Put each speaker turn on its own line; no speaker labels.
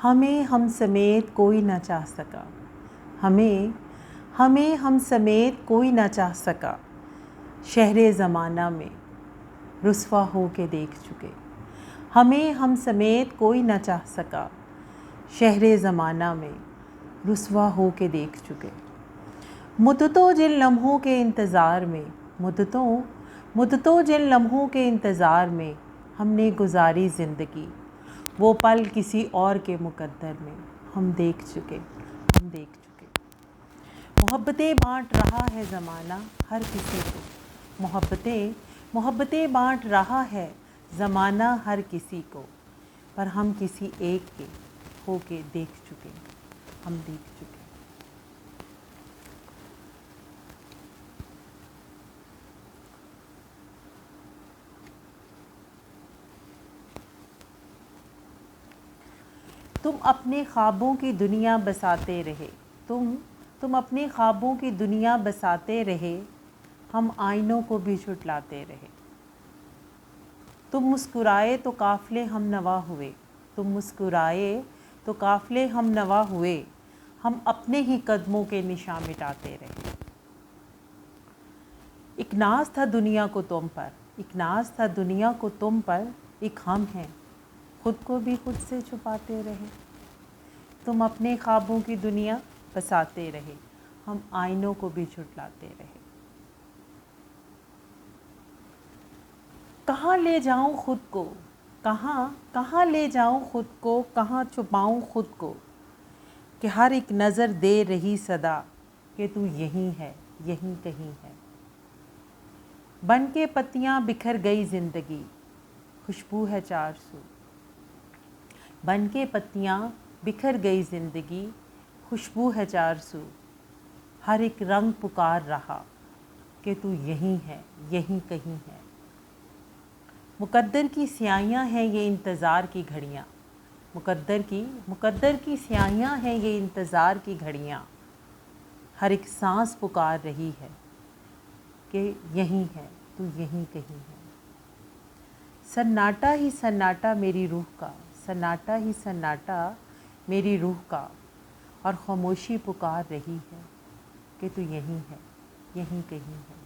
ہمیں ہم سمیت کوئی نہ چاہ سکا، ہمیں ہم سمیت کوئی نہ چاہ سکا، شہر زمانہ میں رسوا ہو کے دیکھ چکے۔ ہمیں ہم سمیت کوئی نہ چاہ سکا، شہر زمانہ میں رسوا ہو کے دیکھ چکے۔ مدتوں جن لمحوں کے انتظار میں، مدتوں جن لمحوں کے انتظار میں ہم نے گزاری زندگی، وہ پل کسی اور کے مقدر میں ہم دیکھ چکے۔ محبتیں بانٹ رہا ہے زمانہ ہر کسی کو، محبتیں بانٹ رہا ہے زمانہ ہر کسی کو، پر ہم کسی ایک کے ہو کے دیکھ چکے، ہم دیکھ چکے۔ تم اپنے خوابوں کی دنیا بساتے رہے، تم اپنے خوابوں کی دنیا بساتے رہے، ہم آئینوں کو بھی جھٹلاتے رہے۔ تم مسکرائے تو قافلے ہم نوا ہوئے، تم مسکرائے تو قافلے ہم نوا ہوئے، ہم اپنے ہی قدموں کے نشاں مٹاتے رہے۔ ایک ناز تھا دنیا کو تم پر، ایک ناز تھا دنیا کو تم پر، ایک ہم ہیں خود کو بھی خود سے چھپاتے رہے۔ تم اپنے خوابوں کی دنیا بساتے رہے، ہم آئینوں کو بھی جھٹلاتے رہے۔ کہاں لے جاؤں خود کو، کہاں لے جاؤں خود کو، کہاں چھپاؤں خود کو، کہ ہر ایک نظر دے رہی صدا کہ تو یہیں ہے، یہیں کہیں ہے۔ بن کے پتیاں بکھر گئی زندگی، خوشبو ہے چار سو۔ بن کے پتیاں بکھر گئی زندگی، خوشبو ہے چار سو۔ ہر ایک رنگ پکار رہا کہ تو یہیں ہے، یہیں کہیں ہے۔ مقدر کی سیاہیاں ہیں یہ انتظار کی گھڑیاں، مقدر کی سیاہیاں ہیں یہ انتظار کی گھڑیاں۔ ہر ایک سانس پکار رہی ہے کہ یہیں ہے، تو یہیں کہیں ہے۔ سناٹا ہی سناٹا میری روح کا، سناٹا ہی سناٹا میری روح کا، اور خاموشی پکار رہی ہے کہ تو یہیں ہے، یہیں کہیں ہے۔